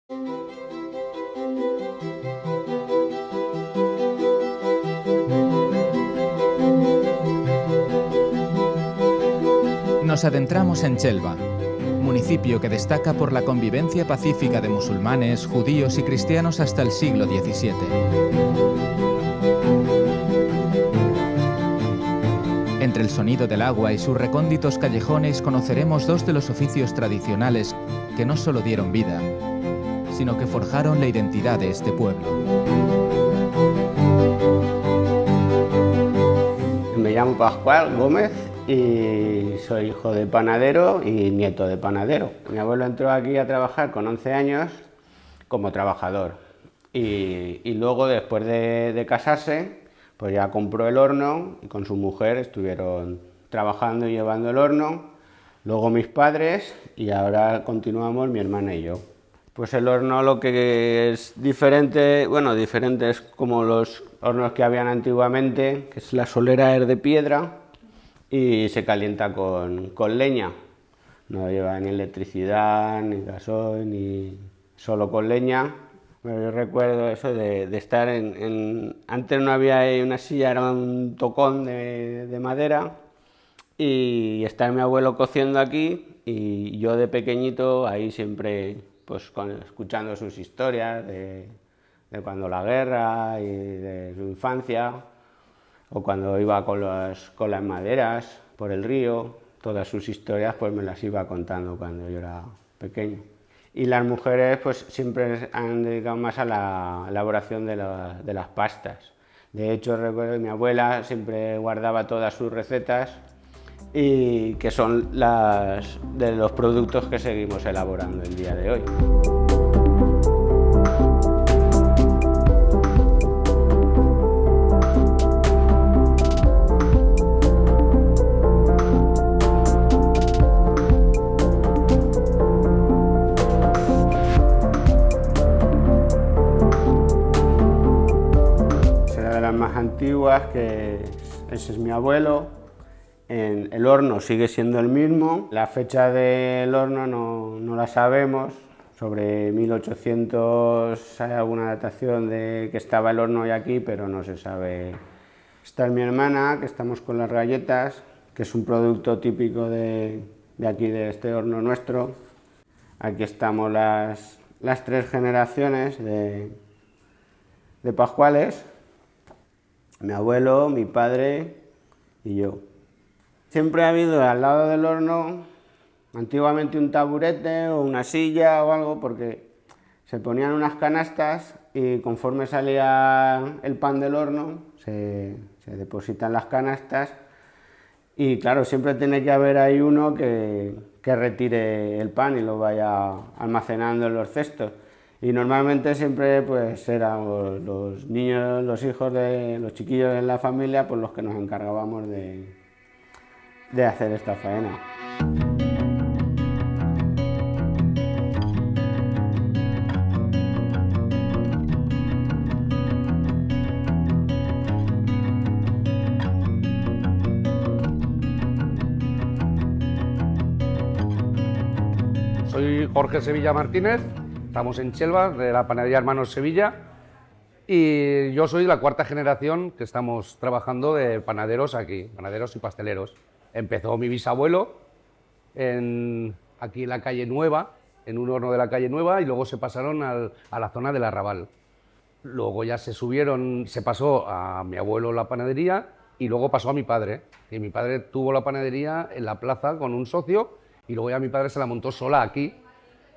Nos adentramos en Chelva, municipio que destaca por la convivencia pacífica de musulmanes, judíos y cristianos hasta el siglo XVII. Entre el sonido del agua y sus recónditos callejones conoceremos dos de los oficios tradicionales que no solo dieron vida, sino que forjaron la identidad de este pueblo. Me llamo Pascual Gómez y soy hijo de panadero y nieto de panadero. Mi abuelo entró aquí a trabajar con 11 años como trabajador y luego, después de casarse, pues ya compró el horno y con su mujer estuvieron trabajando y llevando el horno. Luego mis padres y ahora continuamos mi hermana y yo. Pues el horno lo que es diferente, diferente es como los hornos que habían antiguamente, que es la solera es de piedra y se calienta con leña. No lleva ni electricidad, ni gasoil, ni solo con leña. Pero yo recuerdo eso de estar antes no había una silla, era un tocón de madera y estar mi abuelo cociendo aquí y yo de pequeñito ahí siempre pues escuchando sus historias de cuando la guerra y de su infancia, o cuando iba con las maderas por el río, todas sus historias pues me las iba contando cuando yo era pequeño. Y las mujeres pues siempre han dedicado más a la elaboración de las pastas. De hecho recuerdo que mi abuela siempre guardaba todas sus recetas y que son de los productos que seguimos elaborando el día de hoy. Será de las más antiguas, que ese es mi abuelo. El horno sigue siendo el mismo, la fecha del horno no la sabemos, sobre 1800 hay alguna datación de que estaba el horno ya aquí, pero no se sabe. Esta es mi hermana, que estamos con las galletas, que es un producto típico de aquí, de este horno nuestro. Aquí estamos las tres generaciones de Pascuales, mi abuelo, mi padre y yo. Siempre ha habido al lado del horno, antiguamente un taburete o una silla o algo, porque se ponían unas canastas y conforme salía el pan del horno se depositan las canastas y claro, siempre tiene que haber ahí uno que retire el pan y lo vaya almacenando en los cestos. Y normalmente siempre pues eran los niños, los hijos de los chiquillos de la familia, pues los que nos encargábamos de hacer esta faena. Soy Jorge Sevilla Martínez, estamos en Chelva, de la panadería Hermanos Sevilla, y yo soy la cuarta generación que estamos trabajando de panaderos aquí, panaderos y pasteleros. Empezó mi bisabuelo aquí en la calle Nueva, en un horno de la calle Nueva, y luego se pasaron a la zona del Arrabal. Luego ya se pasó a mi abuelo la panadería y luego pasó a mi padre. Y mi padre tuvo la panadería en la plaza con un socio y luego ya mi padre se la montó sola aquí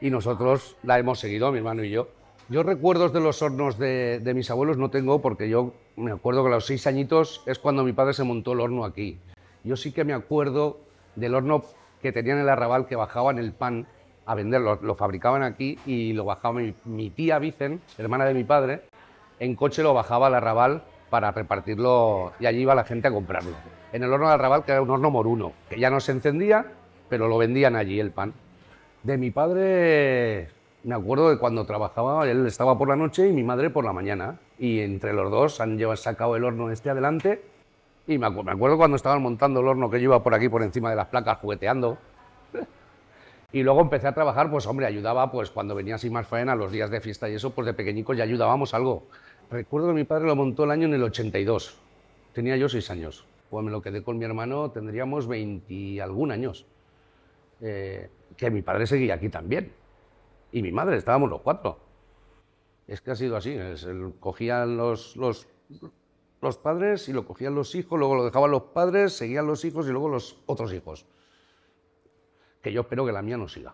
y nosotros la hemos seguido, mi hermano y yo. Yo recuerdos de los hornos de mis abuelos no tengo, porque yo me acuerdo que a los 6 añitos es cuando mi padre se montó el horno aquí. Yo sí que me acuerdo del horno que tenían en el Arrabal, que bajaban el pan a venderlo, lo fabricaban aquí y lo bajaba mi tía Vicen, hermana de mi padre, en coche lo bajaba al Arrabal para repartirlo y allí iba la gente a comprarlo. En el horno del Arrabal, que era un horno moruno, que ya no se encendía, pero lo vendían allí el pan. De mi padre me acuerdo de cuando trabajaba, él estaba por la noche y mi madre por la mañana, y entre los dos han sacado el horno adelante. Y me acuerdo cuando estaban montando el horno, que yo iba por aquí por encima de las placas jugueteando. Y luego empecé a trabajar, pues hombre, ayudaba, pues cuando venía así más faena, los días de fiesta y eso, pues de pequeñicos ya ayudábamos algo. Recuerdo que mi padre lo montó el año en el 82, tenía yo 6 años. Pues me lo quedé con mi hermano, tendríamos 20 y algún años. Que mi padre seguía aquí también. Y mi madre, estábamos los 4. Es que ha sido así, cogían los padres y lo cogían los hijos, luego lo dejaban los padres, seguían los hijos y luego los otros hijos. Que yo espero que la mía no siga.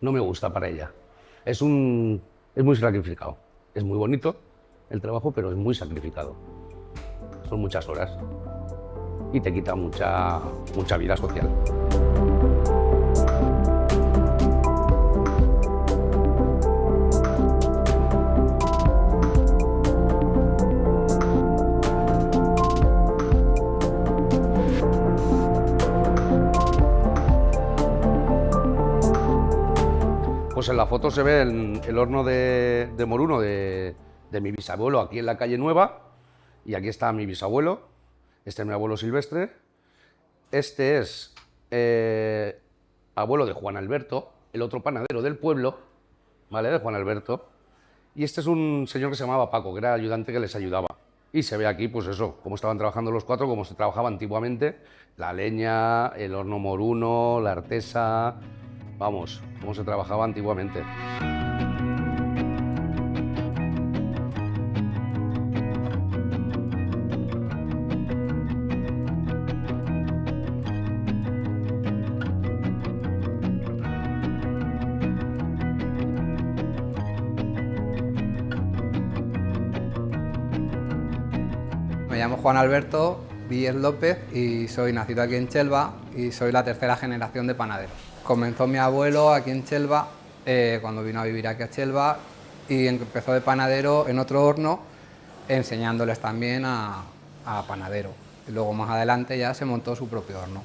No me gusta para ella. Es muy sacrificado. Es muy bonito el trabajo, pero es muy sacrificado. Son muchas horas y te quita mucha vida social. Pues en la foto se ve el horno de Moruno de mi bisabuelo aquí en la calle Nueva, y aquí está mi bisabuelo, este es mi abuelo Silvestre, este es abuelo de Juan Alberto, el otro panadero del pueblo, ¿vale? De Juan Alberto, y este es un señor que se llamaba Paco, que era ayudante que les ayudaba. Y se ve aquí, pues eso, cómo estaban trabajando los 4, cómo se trabajaba antiguamente, la leña, el horno Moruno, la artesa, vamos, cómo se trabajaba antiguamente. Me llamo Juan Alberto Víez López y soy nacido aquí en Chelva y soy la tercera generación de panaderos. Comenzó mi abuelo aquí en Chelva, cuando vino a vivir aquí a Chelva, y empezó de panadero en otro horno, enseñándoles también a panadero. Y luego más adelante ya se montó su propio horno.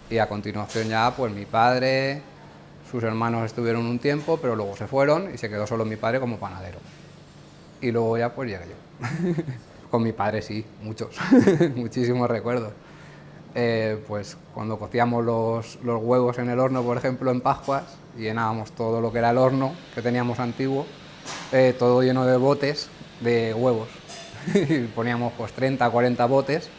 Y a continuación ya pues mi padre, sus hermanos estuvieron un tiempo, pero luego se fueron y se quedó solo mi padre como panadero. Y luego ya pues llegué yo. Con mi padre sí, muchos, muchísimos recuerdos. Pues cuando cocíamos los huevos en el horno, por ejemplo, en Pascuas, y llenábamos todo lo que era el horno que teníamos antiguo, todo lleno de botes de huevos. Y poníamos pues 30, 40 botes,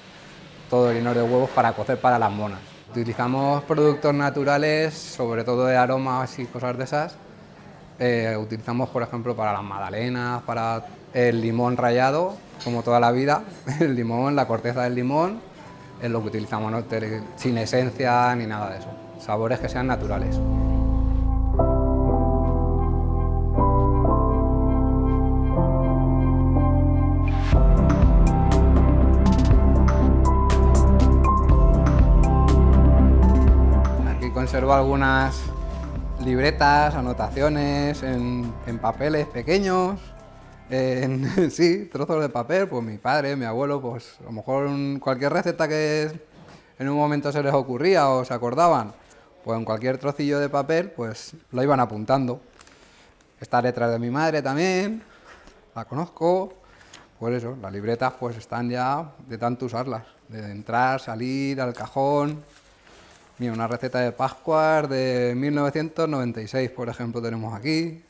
todo lleno de huevos para cocer para las monas. Utilizamos productos naturales, sobre todo de aromas y cosas de esas. Utilizamos, por ejemplo, para las magdalenas, para el limón rallado, como toda la vida, el limón, la corteza del limón, es lo que utilizamos, ¿no? Sin esencia ni nada de eso, sabores que sean naturales. Aquí conservo algunas libretas, anotaciones en papeles pequeños, sí, trozos de papel, pues mi padre, mi abuelo, pues a lo mejor cualquier receta que en un momento se les ocurría o se acordaban, pues en cualquier trocillo de papel, pues lo iban apuntando. Esta letra de mi madre también, la conozco, pues eso, las libretas pues están ya de tanto usarlas, de entrar, salir, al cajón. Mira, una receta de Pascuas de 1996, por ejemplo, tenemos aquí.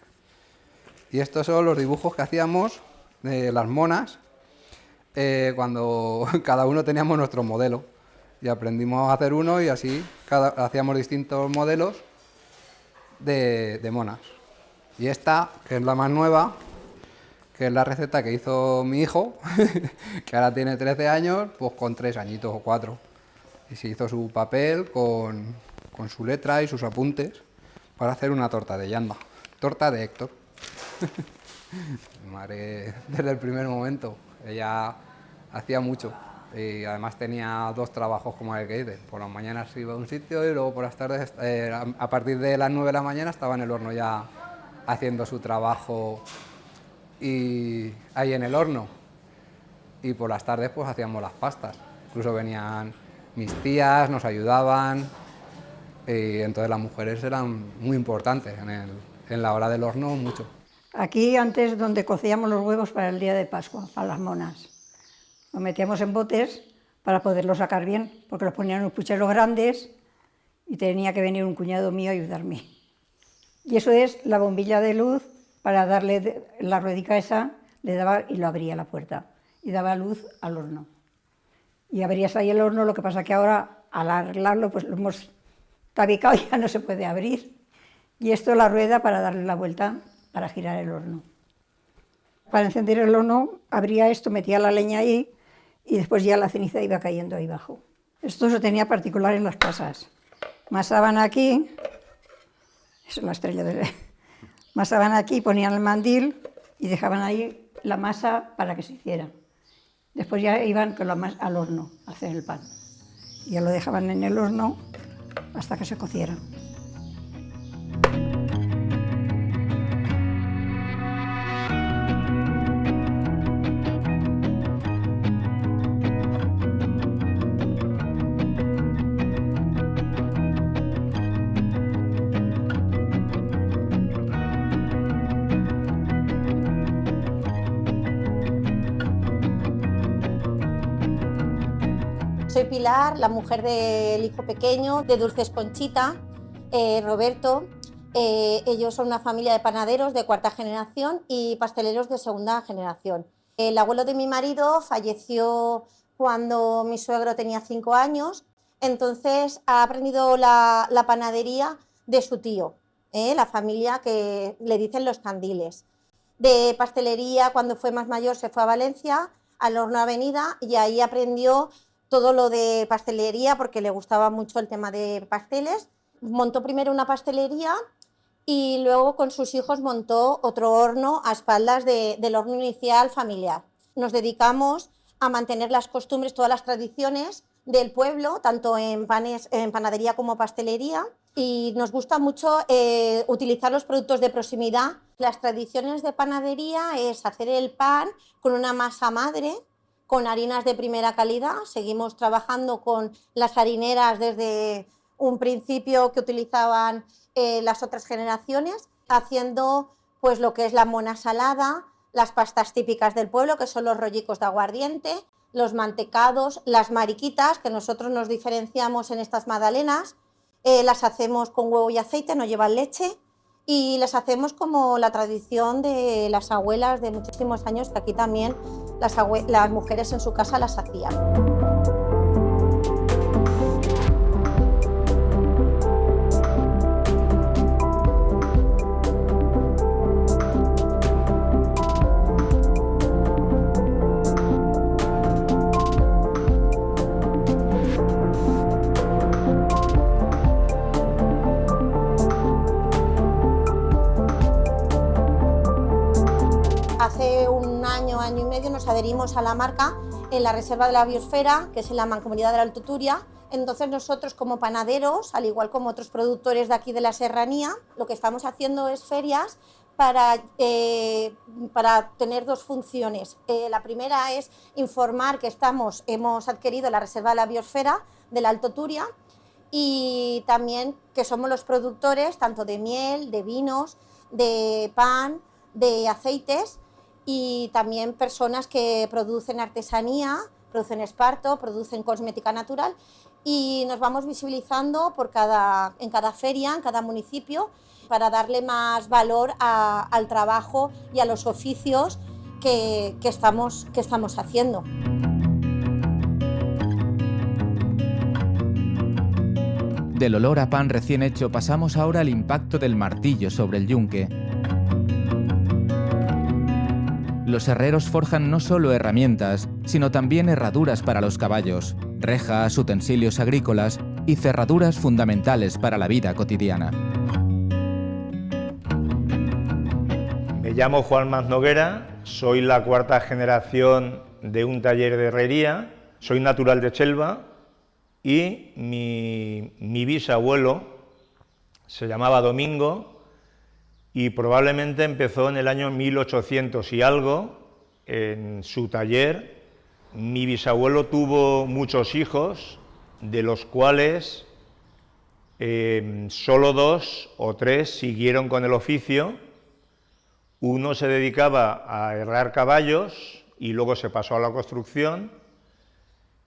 Y estos son los dibujos que hacíamos de las monas cuando cada uno teníamos nuestro modelo. Y aprendimos a hacer uno y así hacíamos distintos modelos de monas. Y esta, que es la más nueva, que es la receta que hizo mi hijo, que ahora tiene 13 años, pues con 3 añitos o 4. Y se hizo su papel con su letra y sus apuntes para hacer una torta de llanda. Torta de Héctor. Mi madre, desde el primer momento, ella hacía mucho y además tenía 2 trabajos como el que dice. Por las mañanas iba a un sitio y luego por las tardes, a partir de las 9 de la mañana estaba en el horno ya haciendo su trabajo y ahí en el horno. Y por las tardes pues hacíamos las pastas. Incluso venían mis tías, nos ayudaban y entonces las mujeres eran muy importantes en la hora del horno, mucho. Aquí antes donde cocíamos los huevos para el día de Pascua, para las monas. Los metíamos en botes para poderlos sacar bien, porque los ponían en unos pucheros grandes y tenía que venir un cuñado mío a ayudarme. Y eso es la bombilla de luz para darle la ruedica esa, le daba y lo abría la puerta y daba luz al horno. Y abrías ahí el horno, lo que pasa que ahora al arreglarlo pues lo hemos tabicado y ya no se puede abrir. Y esto es la rueda para darle la vuelta para girar el horno. Para encender el horno abría esto, metía la leña ahí y después ya la ceniza iba cayendo ahí abajo. Esto se tenía particular en las casas. Masaban aquí, es la estrella de... Masaban aquí, ponían el mandil y dejaban ahí la masa para que se hiciera. Después ya iban con la masa al horno a hacer el pan. Y ya lo dejaban en el horno hasta que se cociera. Soy Pilar, la mujer del hijo pequeño de Dulces Conchita, Roberto. Ellos son una familia de panaderos de cuarta generación y pasteleros de segunda generación. El abuelo de mi marido falleció cuando mi suegro tenía 5 años, entonces ha aprendido la panadería de su tío, la familia que le dicen Los Candiles. De pastelería, cuando fue más mayor, se fue a Valencia, al Horno Avenida, y ahí aprendió todo lo de pastelería porque le gustaba mucho el tema de pasteles. Montó primero una pastelería y luego con sus hijos montó otro horno a espaldas del horno inicial familiar. Nos dedicamos a mantener las costumbres, todas las tradiciones del pueblo, tanto en panadería como pastelería, y nos gusta mucho utilizar los productos de proximidad. Las tradiciones de panadería es hacer el pan con una masa madre, con harinas de primera calidad. Seguimos trabajando con las harineras desde un principio que utilizaban las otras generaciones, haciendo pues lo que es la mona salada, las pastas típicas del pueblo, que son los rollicos de aguardiente, los mantecados, las mariquitas, que nosotros nos diferenciamos en estas magdalenas, las hacemos con huevo y aceite, no llevan leche, y las hacemos como la tradición de las abuelas de muchísimos años, que aquí también las mujeres en su casa las hacían. Hace un año y medio nos adherimos a la marca en la Reserva de la Biosfera, que es en la Mancomunidad de la Alto Turia. Entonces nosotros como panaderos, al igual como otros productores de aquí de la serranía, lo que estamos haciendo es ferias para tener dos funciones. La primera es informar que hemos adquirido la Reserva de la Biosfera del Alto Turia, y también que somos los productores tanto de miel, de vinos, de pan, de aceites, y también personas que producen artesanía, producen esparto, producen cosmética natural, y nos vamos visibilizando en cada feria, en cada municipio, para darle más valor al trabajo y a los oficios que estamos haciendo. Del olor a pan recién hecho pasamos ahora al impacto del martillo sobre el yunque. Los herreros forjan no solo herramientas, sino también herraduras para los caballos, rejas, utensilios agrícolas y cerraduras fundamentales para la vida cotidiana. Me llamo Juan Maz Noguera, soy la cuarta generación de un taller de herrería, soy natural de Chelva y mi bisabuelo se llamaba Domingo y probablemente empezó en el año 1800 y algo en su taller. Mi bisabuelo tuvo muchos hijos, de los cuales solo 2 o 3 siguieron con el oficio. Uno se dedicaba a herrar caballos y luego se pasó a la construcción,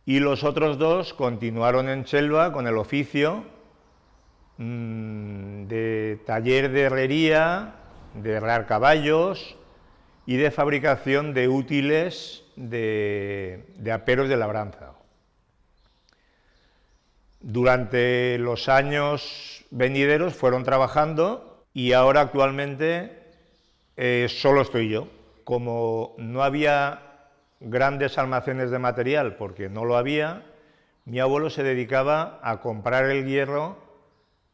y los otros 2 continuaron en Chelva con el oficio de taller de herrería, de herrar caballos y de fabricación de útiles de aperos de labranza. Durante los años venideros fueron trabajando y ahora actualmente solo estoy yo. Como no había grandes almacenes de material, porque no lo había, mi abuelo se dedicaba a comprar el hierro,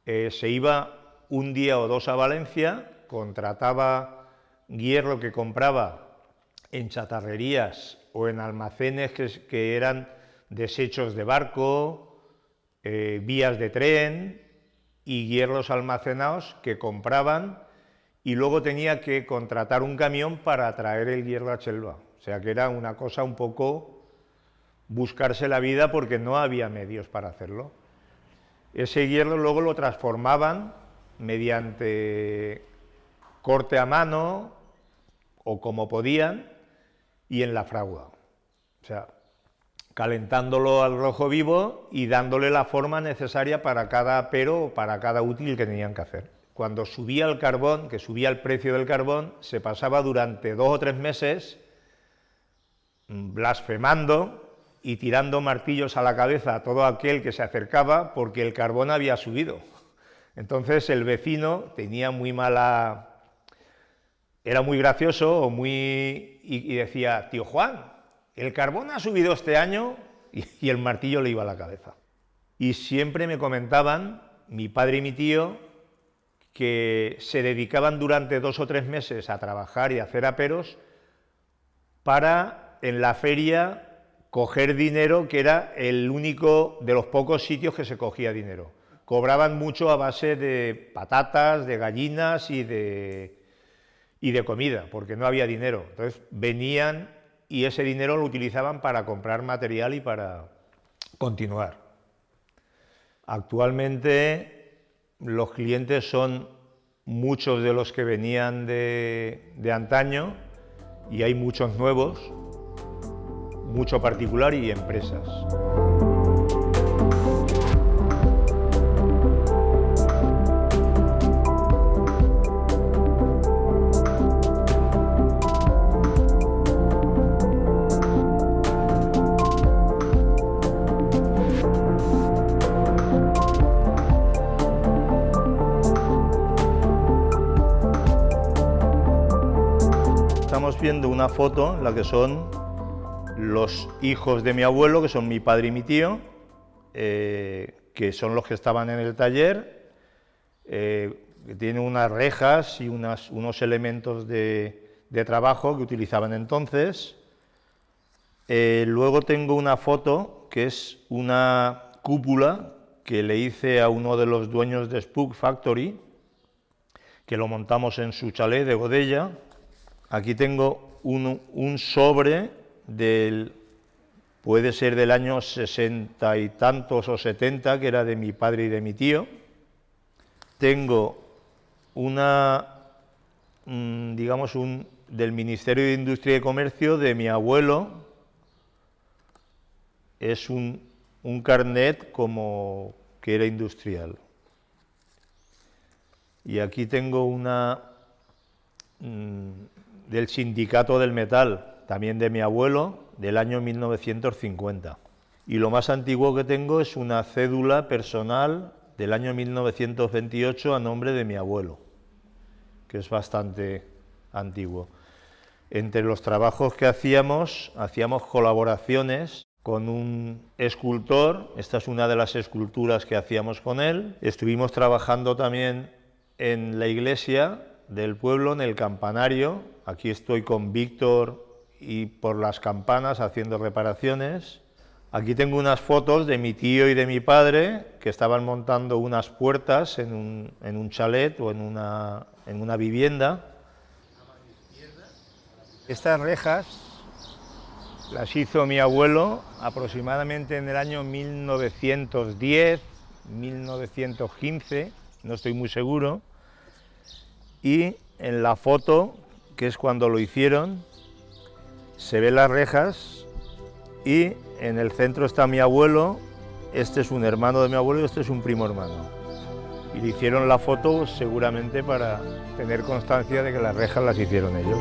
se iba un día o dos a Valencia, contrataba hierro que compraba en chatarrerías o en almacenes que eran desechos de barco, vías de tren y hierros almacenados que compraban, y luego tenía que contratar un camión para traer el hierro a Chelva. O sea que era una cosa un poco buscarse la vida porque no había medios para hacerlo. Ese hierro luego lo transformaban mediante corte a mano o como podían y en la fragua. O sea, calentándolo al rojo vivo y dándole la forma necesaria para cada apero o para cada útil que tenían que hacer. Cuando subía el carbón, que subía el precio del carbón, se pasaba durante 2 o 3 meses blasfemando y tirando martillos a la cabeza a todo aquel que se acercaba porque el carbón había subido. Entonces el vecino tenía muy mala... Era muy gracioso o muy... y decía, tío Juan, el carbón ha subido este año, y el martillo le iba a la cabeza. Y siempre me comentaban, mi padre y mi tío, que se dedicaban durante 2 o 3 meses a trabajar y a hacer aperos para, en la feria, coger dinero, que era el único de los pocos sitios que se cogía dinero. Cobraban mucho a base de patatas, de gallinas y de comida, porque no había dinero. Entonces venían y ese dinero lo utilizaban para comprar material y para continuar. Actualmente los clientes son muchos de los que venían de antaño y hay muchos nuevos, mucho particular y empresas. Estamos viendo una foto en la que son los hijos de mi abuelo, que son mi padre y mi tío, que son los que estaban en el taller, que tienen unas rejas y unos elementos de trabajo que utilizaban entonces. Luego tengo una foto que es una cúpula que le hice a uno de los dueños de Spook Factory, que lo montamos en su chalet de Godella. Aquí tengo un sobre puede ser del año 60 y tantos o 70, que era de mi padre y de mi tío. Tengo del Ministerio de Industria y Comercio de mi abuelo. Es un carnet como que era industrial. Y aquí tengo una del Sindicato del Metal, también de mi abuelo, del año 1950. Y lo más antiguo que tengo es una cédula personal del año 1928 a nombre de mi abuelo, que es bastante antiguo. Entre los trabajos que hacíamos colaboraciones con un escultor. Esta es una de las esculturas que hacíamos con él. Estuvimos trabajando también en la iglesia del pueblo, en el campanario. Aquí estoy con Víctor y por las campanas haciendo reparaciones. Aquí tengo unas fotos de mi tío y de mi padre que estaban montando unas puertas en un chalet o en una vivienda. Estas rejas las hizo mi abuelo aproximadamente en el año 1910, 1915, no estoy muy seguro. Y en la foto, que es cuando lo hicieron, se ven las rejas y en el centro está mi abuelo. Este es un hermano de mi abuelo y este es un primo hermano. Y le hicieron la foto seguramente para tener constancia de que las rejas las hicieron ellos.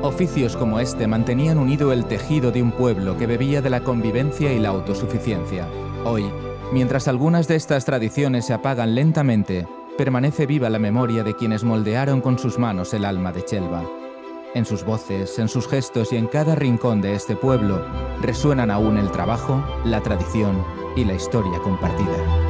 Oficios como este mantenían unido el tejido de un pueblo que bebía de la convivencia y la autosuficiencia. Hoy, mientras algunas de estas tradiciones se apagan lentamente, permanece viva la memoria de quienes moldearon con sus manos el alma de Chelva. En sus voces, en sus gestos y en cada rincón de este pueblo resuenan aún el trabajo, la tradición y la historia compartida.